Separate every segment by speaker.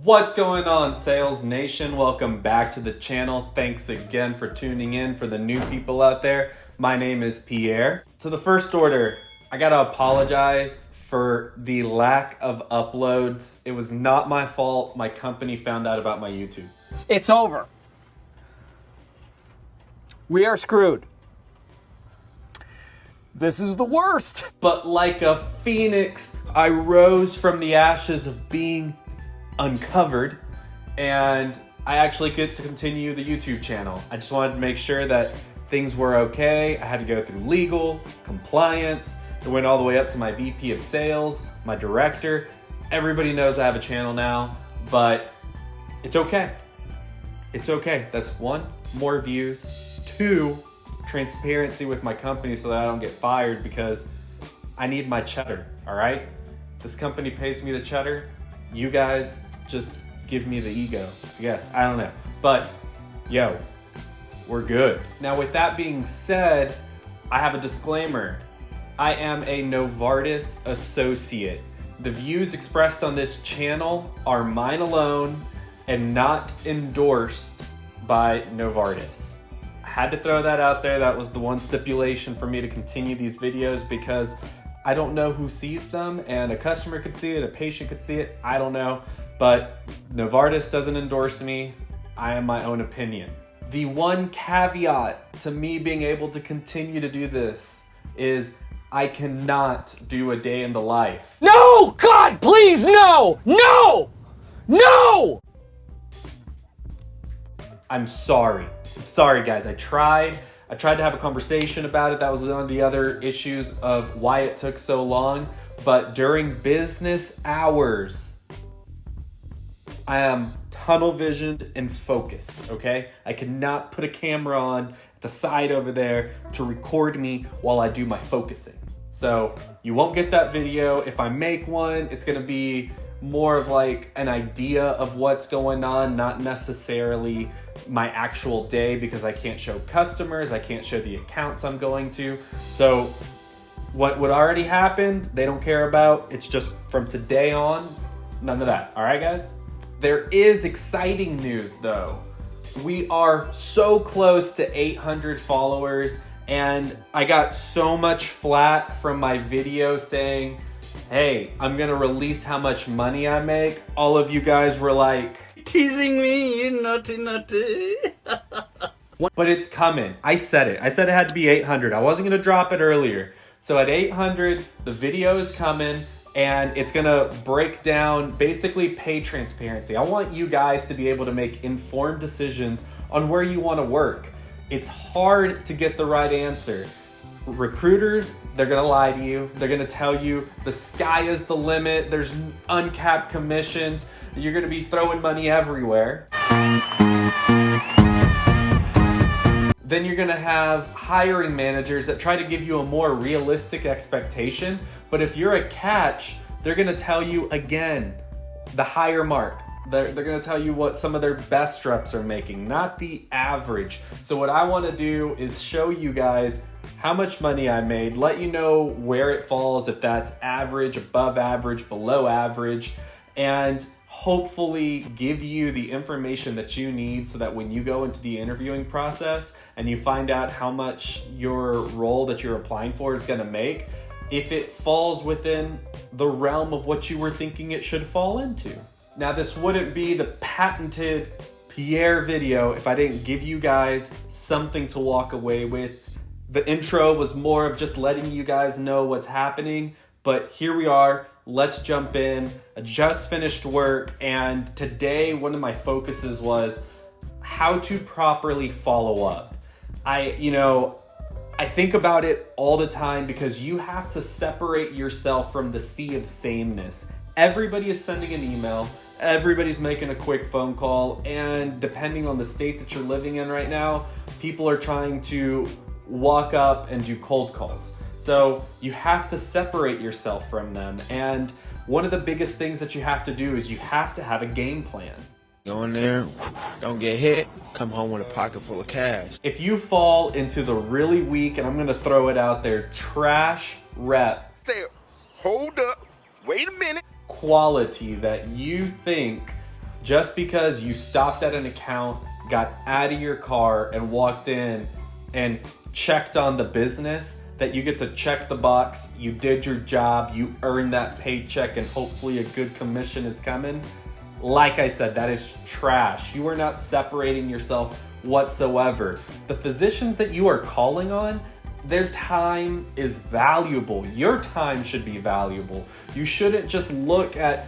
Speaker 1: What's going on, Sales Nation? Welcome back to the channel. Thanks again for tuning in. For the new people out there, my name is Pierre. So the first order, I gotta apologize for the lack of uploads. It was not my fault. My company found out about my YouTube.
Speaker 2: It's over. We are screwed. This is the worst.
Speaker 1: But like a phoenix, I rose from the ashes of being uncovered, and I actually get to continue the YouTube channel. I just wanted to make sure that things were okay. I had to go through legal, compliance. It went all the way up to my VP of sales, my director. Everybody knows I have a channel now, but it's okay. It's okay. That's 1, more views. 2, transparency with my company so that I don't get fired, because I need my cheddar, all right? This company pays me the cheddar. You guys just give me the ego. Yes, I don't know. But, yo, we're good. Now, with that being said, I have a disclaimer. I am a Novartis associate. The views expressed on this channel are mine alone and not endorsed by Novartis. I had to throw that out there. That was the one stipulation for me to continue these videos, because I don't know who sees them, and a customer could see it, a patient could see it, I don't know. But Novartis doesn't endorse me. I am my own opinion. The one caveat to me being able to continue to do this is I cannot do a day in the life.
Speaker 2: No! God, please, no! No! No!
Speaker 1: I'm sorry. I'm sorry, guys. I tried to have a conversation about it. That was one of the other issues of why it took so long. But during business hours, I am tunnel visioned and focused, okay? I cannot put a camera on at the side over there to record me while I do my focusing. So you won't get that video. If I make one, it's gonna be more of like an idea of what's going on, not necessarily my actual day, because I can't show customers, I can't show the accounts I'm going to. So what already happened, they don't care about. It's just from today on, none of that. All right, guys? There is exciting news though. We are so close to 800 followers, and I got so much flack from my video saying, hey, I'm gonna release how much money I make. All of you guys were like,
Speaker 3: teasing me, you naughty.
Speaker 1: but it's coming. I said it had to be 800. I wasn't gonna drop it earlier. So at 800, the video is coming, and it's gonna break down basically pay transparency. I want you guys to be able to make informed decisions on where you wanna work. It's hard to get the right answer. Recruiters, they're gonna lie to you. They're gonna tell you the sky is the limit. There's uncapped commissions. You're gonna be throwing money everywhere. Then you're gonna have hiring managers that try to give you a more realistic expectation. But if you're a catch, they're gonna tell you again, the higher mark. They're gonna tell you what some of their best reps are making, not the average. So what I wanna do is show you guys how much money I made, let you know where it falls, if that's average, above average, below average, and hopefully give you the information that you need so that when you go into the interviewing process and you find out how much your role that you're applying for is gonna make, if it falls within the realm of what you were thinking it should fall into. Now, this wouldn't be the patented Pierre video if I didn't give you guys something to walk away with. The intro was more of just letting you guys know what's happening, but here we are. Let's jump in. I just finished work, and today one of my focuses was how to properly follow up. I think about it all the time, because you have to separate yourself from the sea of sameness. Everybody is sending an email. Everybody's making a quick phone call, and depending on the state that you're living in right now, people are trying to walk up and do cold calls. So you have to separate yourself from them. And one of the biggest things that you have to do is you have to have a game plan.
Speaker 3: Go in there, don't get hit, come home with a pocket full of cash.
Speaker 1: If you fall into the really weak, and I'm gonna throw it out there, trash rep.
Speaker 4: Say, hold up, wait a minute.
Speaker 1: Quality that you think Just because you stopped at an account, got out of your car and walked in and checked on the business, that you get to check the box, you did your job, you earned that paycheck, and hopefully a good commission is coming. Like I said, that is trash. You are not separating yourself whatsoever. The physicians that you are calling on, their time is valuable. Your time should be valuable. You shouldn't just look at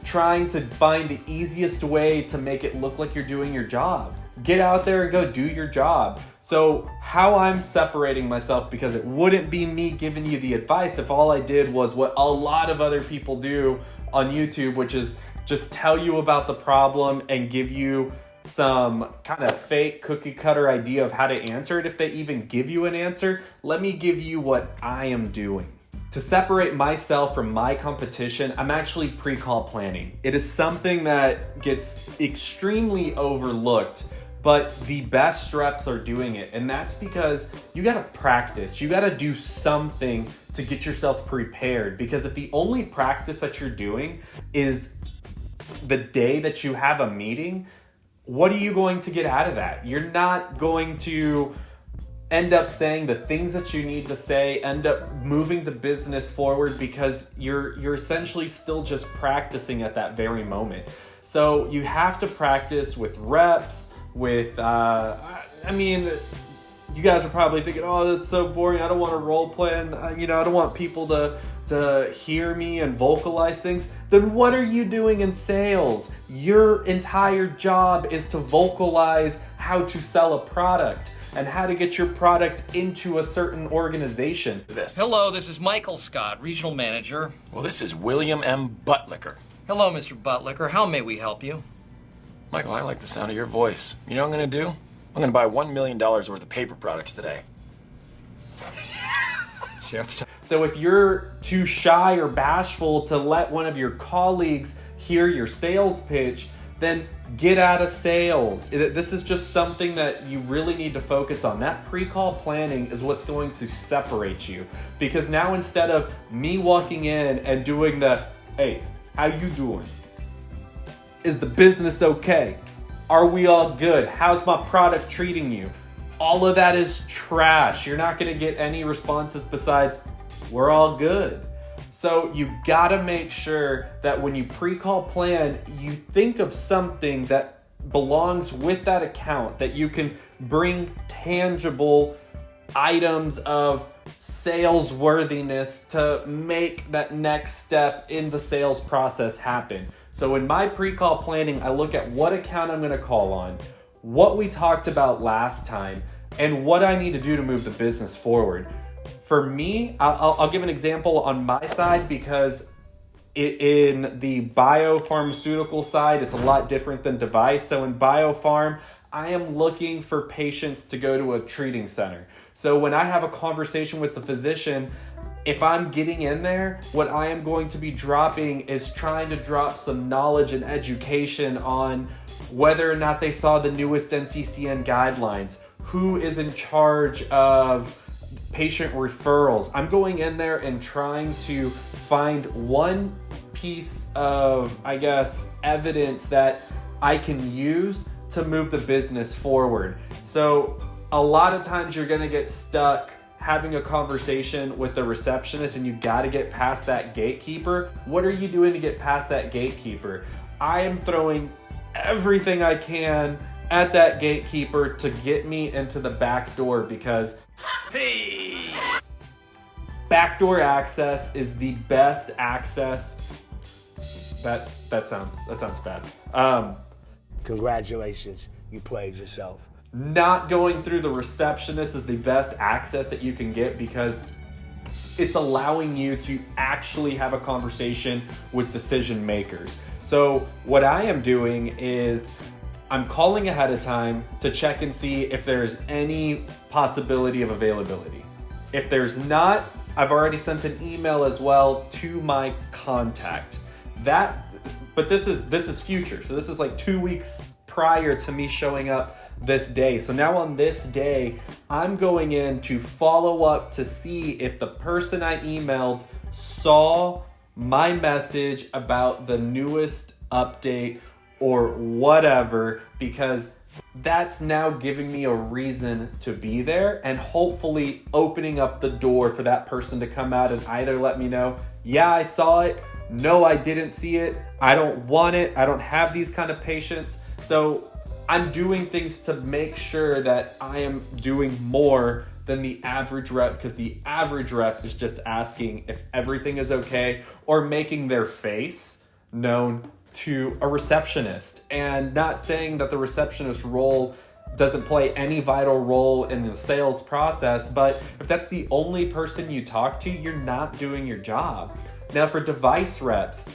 Speaker 1: trying to find the easiest way to make it look like you're doing your job. Get out there and go do your job. So how I'm separating myself, because it wouldn't be me giving you the advice if all I did was what a lot of other people do on YouTube, which is just tell you about the problem and give you some kind of fake cookie cutter idea of how to answer it, if they even give you an answer. Let me give you what I am doing. To separate myself from my competition, I'm actually pre-call planning. It is something that gets extremely overlooked, but the best reps are doing it. And that's because you gotta practice. You gotta do something to get yourself prepared. Because if the only practice that you're doing is the day that you have a meeting, what are you going to get out of that? You're not going to end up saying the things that you need to say, end up moving the business forward, because you're essentially still just practicing at that very moment. So you have to practice with reps, with, you guys are probably thinking, oh, that's so boring. I don't want to role plan. I don't want people to hear me and vocalize things. Then what are you doing in sales? Your entire job is to vocalize how to sell a product and how to get your product into a certain organization.
Speaker 2: Hello, this is Michael Scott, Regional Manager.
Speaker 4: Well, this is William M. Buttlicker.
Speaker 2: Hello, Mr. Buttlicker. How may we help you?
Speaker 4: Michael, I like the sound of your voice. You know what I'm gonna do? I'm gonna buy $1 million worth of paper products today.
Speaker 1: So if you're too shy or bashful to let one of your colleagues hear your sales pitch, then get out of sales. This is just something that you really need to focus on. That pre-call planning is what's going to separate you. Because now, instead of me walking in and doing the, hey, how you doing? Is the business okay? Are we all good? How's my product treating you? All of that is trash. You're not gonna get any responses besides, we're all good. So you gotta make sure that when you pre-call plan, you think of something that belongs with that account, that you can bring tangible items of sales worthiness to make that next step in the sales process happen. So in my pre-call planning, I look at what account I'm gonna call on, what we talked about last time, and what I need to do to move the business forward. For me, I'll give an example on my side, because in the biopharmaceutical side, it's a lot different than device. So in biopharm, I am looking for patients to go to a treating center. So when I have a conversation with the physician, if I'm getting in there, what I am going to be dropping is trying to drop some knowledge and education on whether or not they saw the newest NCCN guidelines, who is in charge of patient referrals. I'm going in there and trying to find one piece of, evidence that I can use to move the business forward. So a lot of times you're gonna get stuck having a conversation with the receptionist, and you gotta get past that gatekeeper. What are you doing to get past that gatekeeper? I am throwing everything I can at that gatekeeper to get me into the back door, because backdoor access is the best access. That sounds bad.
Speaker 5: Congratulations, you played yourself.
Speaker 1: Not going through the receptionist is the best access that you can get, because it's allowing you to actually have a conversation with decision makers. So what I am doing is I'm calling ahead of time to check and see if there's any possibility of availability. If there's not, I've already sent an email as well to my contact. But this is future. So this is like 2 weeks prior to me showing up this day. So now on this day, I'm going in to follow up to see if the person I emailed saw my message about the newest update, or whatever, because that's now giving me a reason to be there and hopefully opening up the door for that person to come out and either let me know, yeah, I saw it, no, I didn't see it, I don't want it, I don't have these kind of patients. So I'm doing things to make sure that I am doing more than the average rep, because the average rep is just asking if everything is okay or making their face known to a receptionist, and not saying that the receptionist role doesn't play any vital role in the sales process, but if that's the only person you talk to, you're not doing your job. Now for device reps,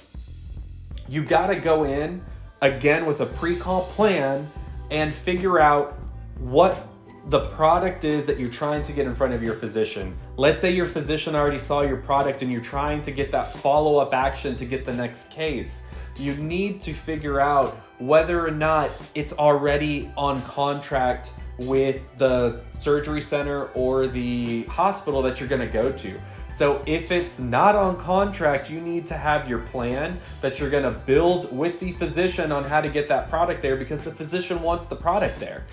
Speaker 1: you gotta go in again with a pre-call plan and figure out what the product is that you're trying to get in front of your physician. Let's say your physician already saw your product and you're trying to get that follow-up action to get the next case. You need to figure out whether or not it's already on contract with the surgery center or the hospital that you're gonna go to. So if it's not on contract, you need to have your plan that you're gonna build with the physician on how to get that product there, because the physician wants the product there.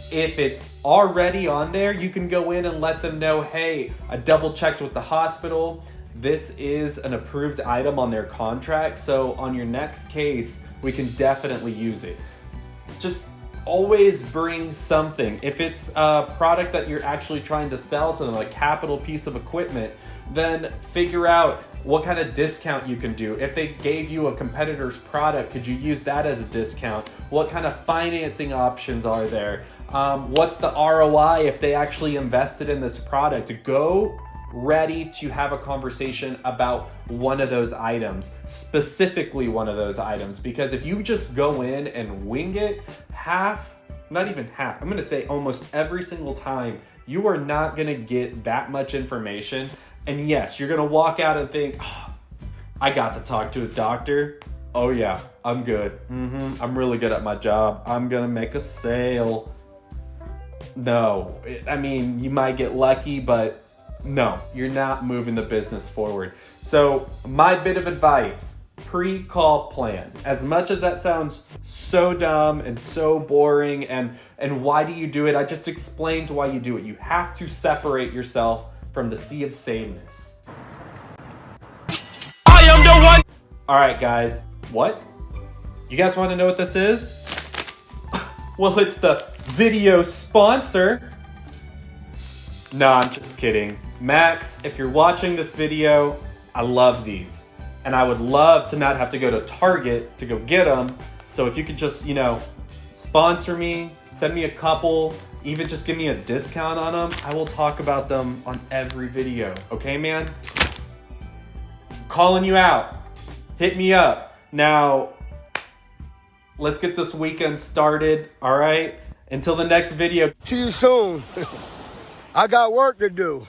Speaker 1: If it's already on there, you can go in and let them know, hey, I double checked with the hospital. This is an approved item on their contract, so on your next case, we can definitely use it. Just always bring something. If it's a product that you're actually trying to sell to them, a capital piece of equipment, then figure out what kind of discount you can do. If they gave you a competitor's product, could you use that as a discount? What kind of financing options are there? What's the ROI if they actually invested in this product? Go ready to have a conversation about one of those items, specifically one of those items, because if you just go in and wing it, not even half, I'm gonna say almost every single time, you are not gonna get that much information. And yes, you're gonna walk out and think, oh, I got to talk to a doctor. Oh yeah, I'm good. I'm really good at my job. I'm gonna make a sale. No, I mean, you might get lucky, but no, you're not moving the business forward. So my bit of advice, pre-call plan. As much as that sounds so dumb and so boring, and why do you do it? I just explained why you do it. You have to separate yourself from the sea of sameness.
Speaker 3: I am the one.
Speaker 1: All right, guys. What? You guys want to know what this is? Well, it's the video sponsor. No, I'm just kidding. Max, if you're watching this video, I love these. And I would love to not have to go to Target to go get them. So if you could just, sponsor me, send me a couple, even just give me a discount on them, I will talk about them on every video. Okay, man? I'm calling you out. Hit me up. Now, let's get this weekend started, all right? Until the next video.
Speaker 5: See you soon. I got work to do.